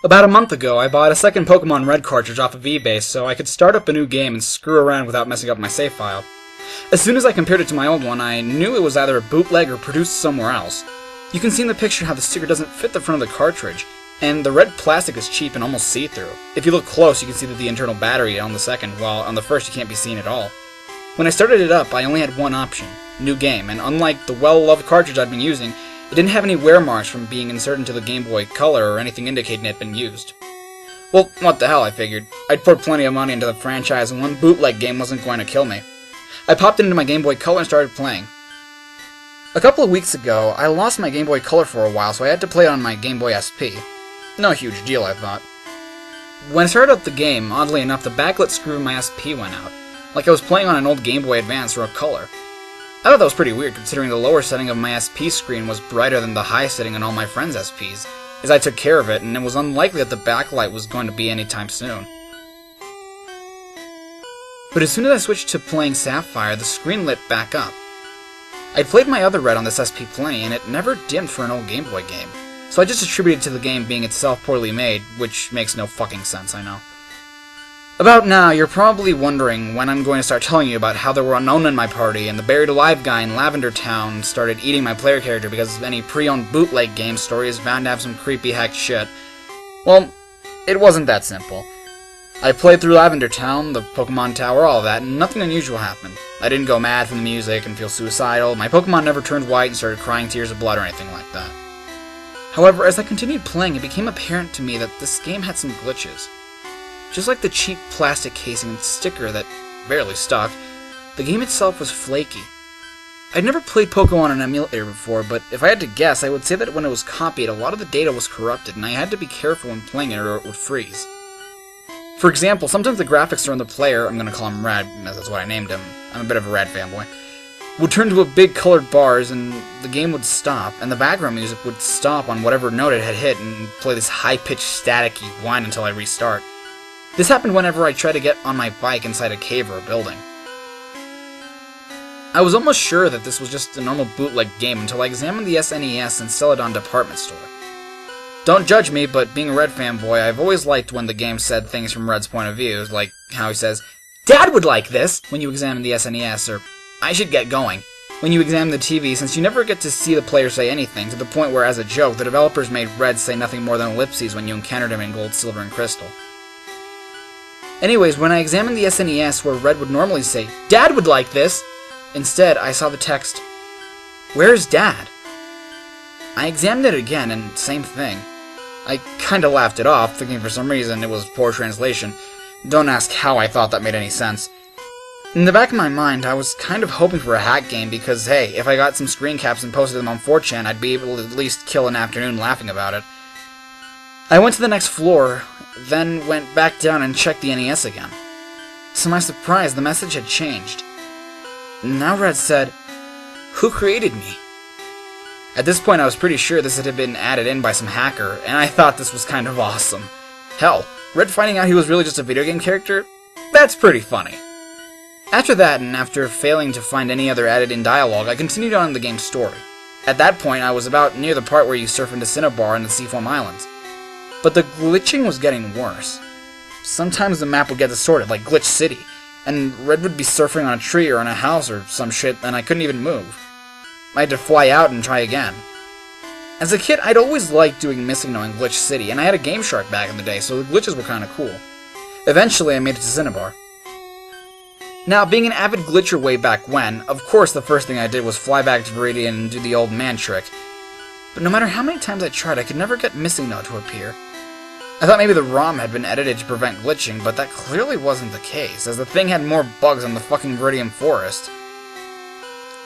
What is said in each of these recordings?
About a month ago, I bought a second Pokemon Red cartridge off of eBay so I could start up a new game and screw around without messing up my save file. As soon as I compared it to my old one, I knew it was either a bootleg or produced somewhere else. You can see in the picture how the sticker doesn't fit the front of the cartridge, and the red plastic is cheap and almost see-through. If you look close, you can see that the internal battery on the second, while on the first you can't be seen at all. When I started it up, I only had one option, new game, and unlike the well-loved cartridge I'd been using, it didn't have any wear marks from being inserted into the Game Boy Color or anything indicating it had been used. Well, what the hell, I figured. I'd poured plenty of money into the franchise and one bootleg game wasn't going to kill me. I popped it into my Game Boy Color and started playing. A couple of weeks ago, I lost my Game Boy Color for a while, so I had to play it on my Game Boy SP. No huge deal, I thought. When I started up the game, oddly enough, the backlit screw of my SP went out, like I was playing on an old Game Boy Advance or a Color. I thought that was pretty weird, considering the lower setting of my SP screen was brighter than the high setting on all my friends' SPs, as I took care of it, and it was unlikely that the backlight was going to be anytime soon. But as soon as I switched to playing Sapphire, the screen lit back up. I'd played my other Red on this SP plenty, and it never dimmed for an old Game Boy game, so I just attributed it to the game being itself poorly made, which makes no fucking sense, I know. About now, you're probably wondering when I'm going to start telling you about how there were unknown in my party, and the buried alive guy in Lavender Town started eating my player character because any pre-owned bootleg game story is bound to have some creepy hacked shit. Well, it wasn't that simple. I played through Lavender Town, the Pokemon Tower, all of that, and nothing unusual happened. I didn't go mad from the music and feel suicidal, my Pokemon never turned white and started crying tears of blood or anything like that. However, as I continued playing, it became apparent to me that this game had some glitches. Just like the cheap plastic casing and sticker that barely stuck, the game itself was flaky. I'd never played Pokemon on an emulator before, but if I had to guess, I would say that when it was copied, a lot of the data was corrupted, and I had to be careful when playing it or it would freeze. For example, sometimes the graphics around the player, I'm gonna call him Red, as that's what I named him, I'm a bit of a Red fanboy, would turn to a big colored bars, and the game would stop, and the background music would stop on whatever note it had hit, and play this high-pitched static-y whine until I restart. This happened whenever I tried to get on my bike inside a cave or a building. I was almost sure that this was just a normal bootleg game until I examined the SNES and Celadon department store. Don't judge me, but being a Red fanboy, I've always liked when the game said things from Red's point of view, like how he says, "Dad would like this," when you examine the SNES, or "I should get going," when you examine the TV, since you never get to see the player say anything, to the point where, as a joke, the developers made Red say nothing more than ellipses when you encountered him in Gold, Silver, and Crystal. Anyways, when I examined the SNES where Red would normally say, "Dad would like this," instead I saw the text, "Where's Dad?" I examined it again, and same thing. I kinda laughed it off, thinking for some reason it was poor translation. Don't ask how I thought that made any sense. In the back of my mind, I was kind of hoping for a hack game because, hey, if I got some screen caps and posted them on 4chan, I'd be able to at least kill an afternoon laughing about it. I went to the next floor, then went back down and checked the NES again. To my surprise, the message had changed. Now Red said, "Who created me?" At this point, I was pretty sure this had been added in by some hacker, and I thought this was kind of awesome. Hell, Red finding out he was really just a video game character? That's pretty funny. After that, and after failing to find any other added-in dialogue, I continued on in the game's story. At that point, I was about near the part where you surf into Cinnabar and the Seafoam Islands. But the glitching was getting worse. Sometimes the map would get distorted, like Glitch City, and Red would be surfing on a tree or on a house or some shit, and I couldn't even move. I had to fly out and try again. As a kid, I'd always liked doing Missing No in Glitch City, and I had a Game Shark back in the day, so the glitches were kinda cool. Eventually, I made it to Cinnabar. Now, being an avid glitcher way back when, of course the first thing I did was fly back to Viridian and do the old man trick. But no matter how many times I tried, I could never get Missing No to appear. I thought maybe the ROM had been edited to prevent glitching, but that clearly wasn't the case, as the thing had more bugs than the fucking Viridian Forest.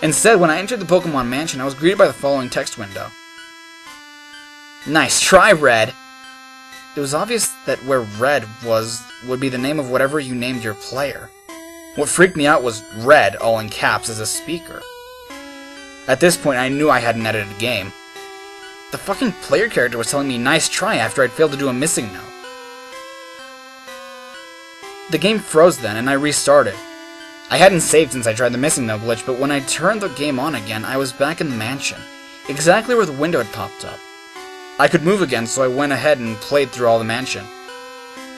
Instead, when I entered the Pokemon Mansion, I was greeted by the following text window. "Nice try, Red!" It was obvious that where Red was would be the name of whatever you named your player. What freaked me out was Red, all in caps, as a speaker. At this point, I knew I hadn't edited a game. The fucking player character was telling me nice try after I'd failed to do a Missing No. The game froze then, and I restarted. I hadn't saved since I tried the Missing No glitch, but when I turned the game on again, I was back in the mansion, exactly where the window had popped up. I could move again, so I went ahead and played through all the mansion.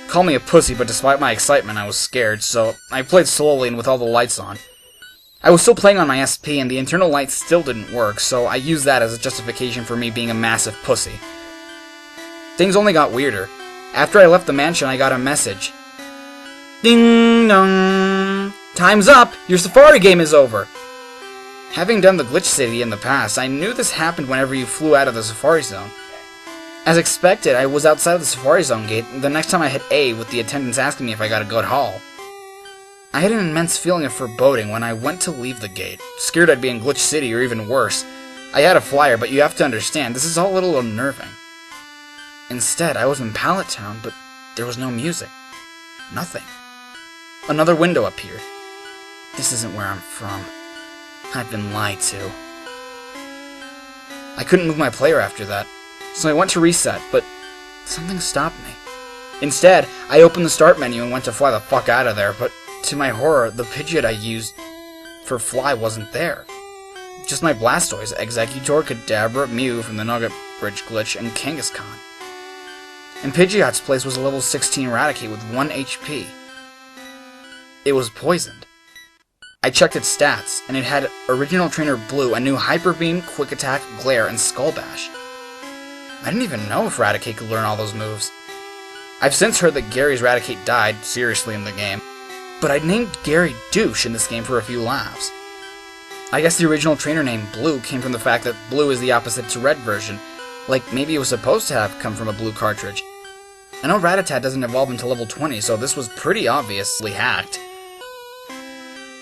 Call me a pussy, but despite my excitement, I was scared, so I played slowly and with all the lights on. I was still playing on my SP, and the internal lights still didn't work, so I used that as a justification for me being a massive pussy. Things only got weirder. After I left the mansion, I got a message. Ding dong! Time's up! Your safari game is over! Having done the Glitch City in the past, I knew this happened whenever you flew out of the safari zone. As expected, I was outside of the safari zone gate the next time I hit A with the attendants asking me if I got a good haul. I had an immense feeling of foreboding when I went to leave the gate, scared I'd be in Glitch City or even worse. I had a flyer, but you have to understand, this is all a little unnerving. Instead, I was in Pallet Town, but there was no music. Nothing. Another window appeared. This isn't where I'm from. I've been lied to. I couldn't move my player after that, so I went to reset, but something stopped me. Instead, I opened the start menu and went to fly the fuck out of there, but to my horror, the Pidgeot I used for fly wasn't there. Just my Blastoise, Exeggutor, Kadabra, Mew from the Nugget Bridge glitch, and Kangaskhan. In Pidgeot's place was a level 16 Raticate with 1 HP. It was poisoned. I checked its stats, and it had Original Trainer Blue, a new Hyper Beam, Quick Attack, Glare, and Skull Bash. I didn't even know if Raticate could learn all those moves. I've since heard that Gary's Raticate died, seriously, in the game, but I'd named Gary Douche in this game for a few laughs. I guess the original trainer name Blue came from the fact that Blue is the opposite to Red version, like maybe it was supposed to have come from a Blue cartridge. I know Rattata doesn't evolve until level 20, so this was pretty obviously hacked.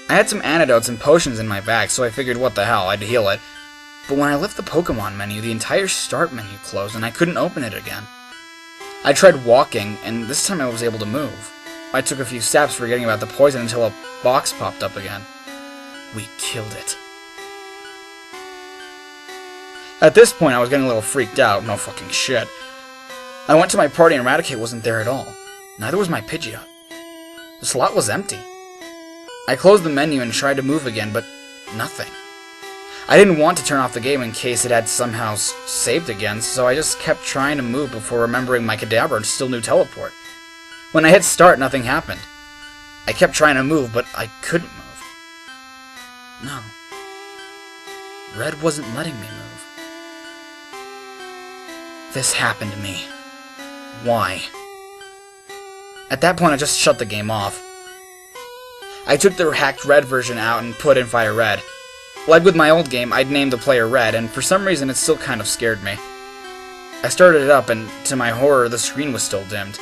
I had some antidotes and potions in my bag, so I figured what the hell, I'd heal it. But when I left the Pokemon menu, the entire start menu closed and I couldn't open it again. I tried walking, and this time I was able to move. I took a few steps forgetting about the poison until a box popped up again. We killed it. At this point, I was getting a little freaked out, no fucking shit. I went to my party and Raticate wasn't there at all. Neither was my Pidgeot. The slot was empty. I closed the menu and tried to move again, but nothing. I didn't want to turn off the game in case it had somehow saved again, so I just kept trying to move before remembering my Kadabra still knew teleport. When I hit start, nothing happened. I kept trying to move, but I couldn't move. No. Red wasn't letting me move. This happened to me. Why? At that point, I just shut the game off. I took the hacked Red version out and put in Fire Red. Like with my old game, I'd named the player Red, and for some reason it still kind of scared me. I started it up, and to my horror, the screen was still dimmed.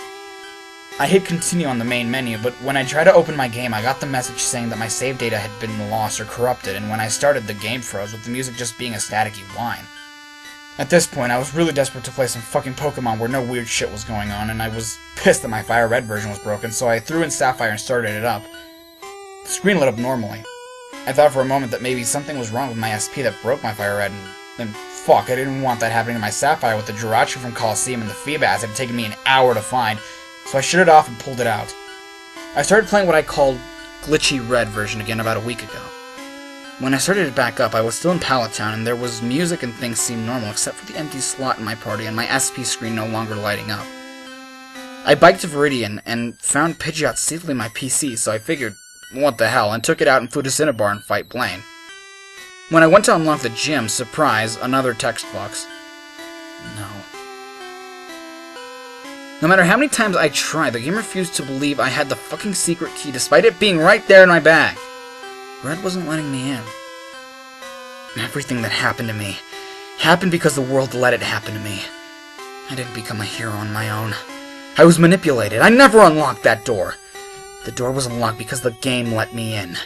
I hit continue on the main menu, but when I tried to open my game, I got the message saying that my save data had been lost or corrupted, and when I started, the game froze, with the music just being a staticky whine. At this point, I was really desperate to play some fucking Pokemon where no weird shit was going on, and I was pissed that my Fire Red version was broken, so I threw in Sapphire and started it up. The screen lit up normally. I thought for a moment that maybe something was wrong with my SP that broke my Fire Red, and then fuck, I didn't want that happening to my Sapphire with the Jirachi from Coliseum and the Feebas had taken me an hour to find, so I shut it off and pulled it out. I started playing what I called Glitchy Red version again about a week ago. When I started it back up, I was still in Pallet Town, and there was music and things seemed normal except for the empty slot in my party and my SP screen no longer lighting up. I biked to Viridian and found Pidgeot safely in my PC, so I figured, what the hell, and took it out and flew to Cinnabar and fight Blaine. When I went to unlock the gym, surprise, another text box. No. No matter how many times I tried, the game refused to believe I had the fucking secret key despite it being right there in my bag. Red wasn't letting me in. Everything that happened to me happened because the world let it happen to me. I didn't become a hero on my own. I was manipulated. I never unlocked that door. The door was unlocked because the game let me in.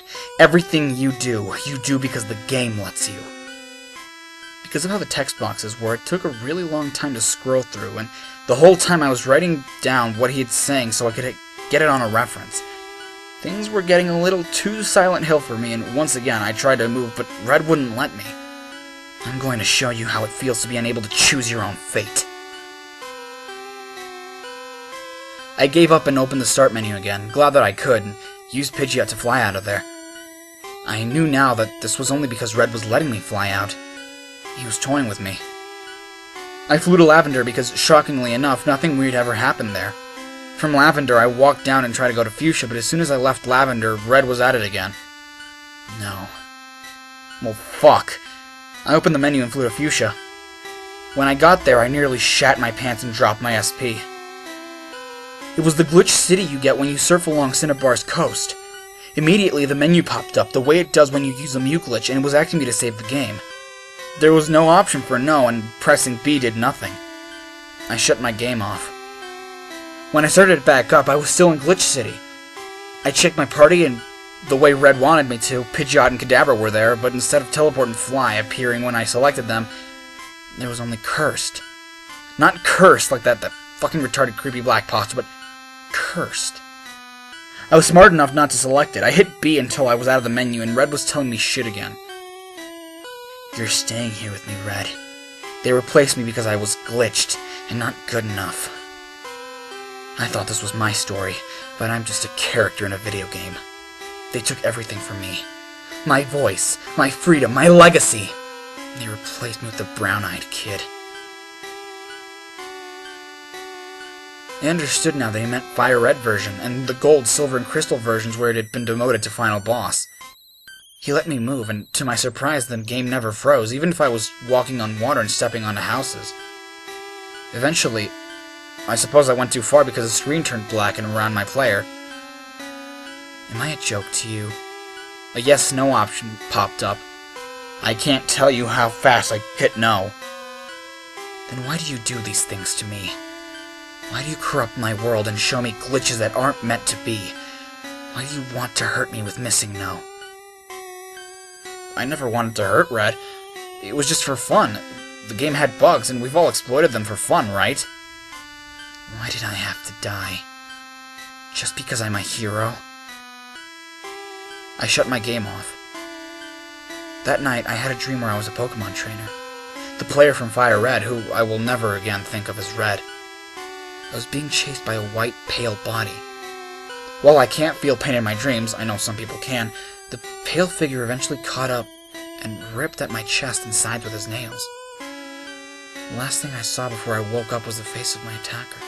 Everything you do because the game lets you. Because of how the text boxes were, it took a really long time to scroll through, and the whole time I was writing down what he had saying so I could get it on a reference. Things were getting a little too Silent Hill for me, and once again I tried to move, but Red wouldn't let me. I'm going to show you how it feels to be unable to choose your own fate. I gave up and opened the start menu again, glad that I could, and used Pidgeot to fly out of there. I knew now that this was only because Red was letting me fly out. He was toying with me. I flew to Lavender because, shockingly enough, nothing weird ever happened there. From Lavender, I walked down and tried to go to Fuchsia, but as soon as I left Lavender, Red was at it again. No. Well, fuck. I opened the menu and flew to Fuchsia. When I got there, I nearly shat my pants and dropped my SP. It was the glitch city you get when you surf along Cinnabar's coast. Immediately, the menu popped up, the way it does when you use a mute glitch, and it was asking me to save the game. There was no option for no, and pressing B did nothing. I shut my game off. When I started it back up, I was still in Glitch City. I checked my party, and the way Red wanted me to, Pidgeot and Kadabra were there, but instead of Teleport and Fly appearing when I selected them, there was only Cursed. Not Cursed like that fucking retarded creepy black pasta, but Cursed. I was smart enough not to select it. I hit B until I was out of the menu, and Red was telling me shit again. You're staying here with me, Red. They replaced me because I was glitched and not good enough. I thought this was my story, but I'm just a character in a video game. They took everything from me. My voice, my freedom, my legacy. They replaced me with the brown-eyed kid. I understood now that he meant Fire Red version, and the Gold, Silver, and Crystal versions where it had been demoted to Final Boss. He let me move, and to my surprise, the game never froze, even if I was walking on water and stepping onto houses. Eventually, I suppose I went too far because the screen turned black and around my player. Am I a joke to you? A yes-no option popped up. I can't tell you how fast I hit no. Then why do you do these things to me? Why do you corrupt my world and show me glitches that aren't meant to be? Why do you want to hurt me with missing no? I never wanted to hurt Red. It was just for fun. The game had bugs, and we've all exploited them for fun, right? Why did I have to die? Just because I'm a hero? I shut my game off. That night, I had a dream where I was a Pokemon trainer. The player from Fire Red, who I will never again think of as Red. I was being chased by a white, pale body. While I can't feel pain in my dreams, I know some people can, the pale figure eventually caught up and ripped at my chest and sides with his nails. The last thing I saw before I woke up was the face of my attacker.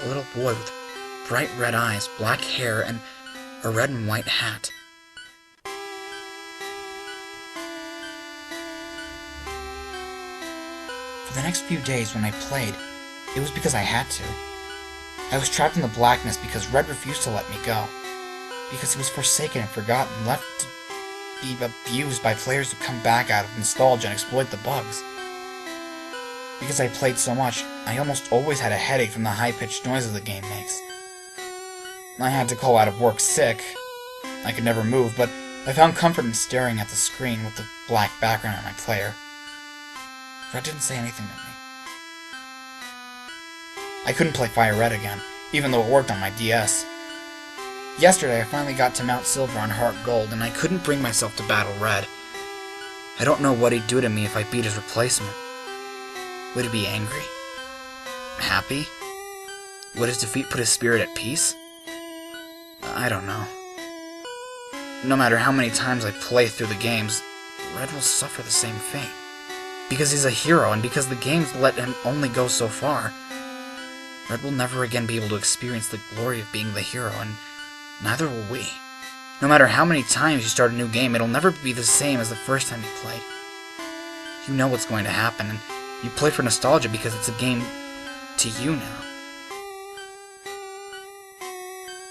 A little boy with bright red eyes, black hair, and a red and white hat. For the next few days when I played, it was because I had to. I was trapped in the blackness because Red refused to let me go. Because he was forsaken and forgotten, left to be abused by players who come back out of nostalgia and exploit the bugs. Because I played so much, I almost always had a headache from the high-pitched noises the game makes. I had to call out of work sick. I could never move, but I found comfort in staring at the screen with the black background on my player. Red didn't say anything to me. I couldn't play Fire Red again, even though it worked on my DS. Yesterday, I finally got to Mount Silver on Heart Gold, and I couldn't bring myself to battle Red. I don't know what he'd do to me if I beat his replacement. Would he be angry? Happy? Would his defeat put his spirit at peace? I don't know. No matter how many times I play through the games, Red will suffer the same fate. Because he's a hero, and because the games let him only go so far. Red will never again be able to experience the glory of being the hero, and neither will we. No matter how many times you start a new game, it'll never be the same as the first time you played. You know what's going to happen, and you play for nostalgia because it's a game to you now.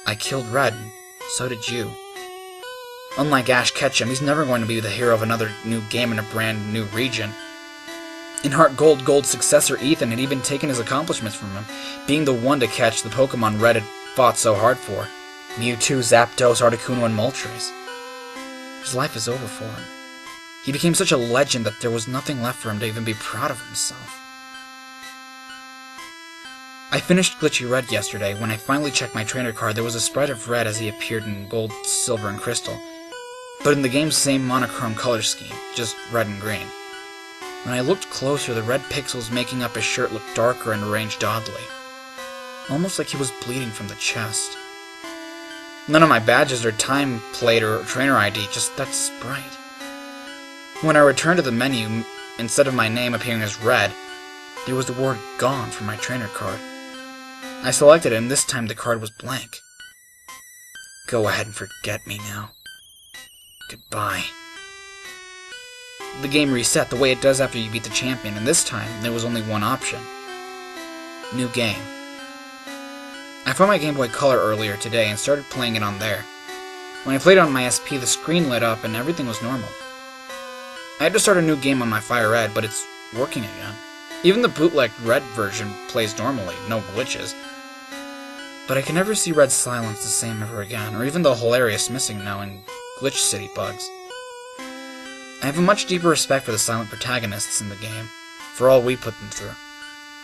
I killed Red, and so did you. Unlike Ash Ketchum, he's never going to be the hero of another new game in a brand new region. In Heart Gold, Gold's successor Ethan had even taken his accomplishments from him, being the one to catch the Pokemon Red had fought so hard for. Mewtwo, Zapdos, Articuno, and Moltres. His life is over for him. He became such a legend that there was nothing left for him to even be proud of himself. I finished Glitchy Red yesterday. When I finally checked my trainer card, there was a sprite of Red as he appeared in Gold, Silver, and Crystal, but in the game's same monochrome color scheme, just red and green. When I looked closer, the red pixels making up his shirt looked darker and arranged oddly. Almost like he was bleeding from the chest. None of my badges or time plate or trainer ID, just that sprite. When I returned to the menu, instead of my name appearing as Red, There was the word "gone" from my trainer card. I selected it, and this time the card was blank. Go ahead and forget me now. Goodbye. The game reset the way it does after you beat the champion, and this time there was only one option. New game. I found my Game Boy Color earlier today and started playing it on there. When I played it on my SP, the screen lit up and everything was normal. I had to start a new game on my Fire Red, but it's working again. Even the bootleg Red version plays normally, no glitches. But I can never see Red's silence the same ever again, or even the hilarious missing now in Glitch City bugs. I have a much deeper respect for the silent protagonists in the game, for all we put them through.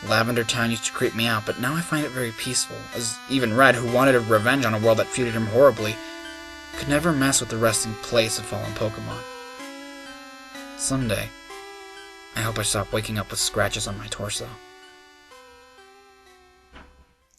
Lavender Town used to creep me out, but now I find it very peaceful, as even Red, who wanted a revenge on a world that treated him horribly, could never mess with the resting place of fallen Pokemon. Someday, I hope I stop waking up with scratches on my torso.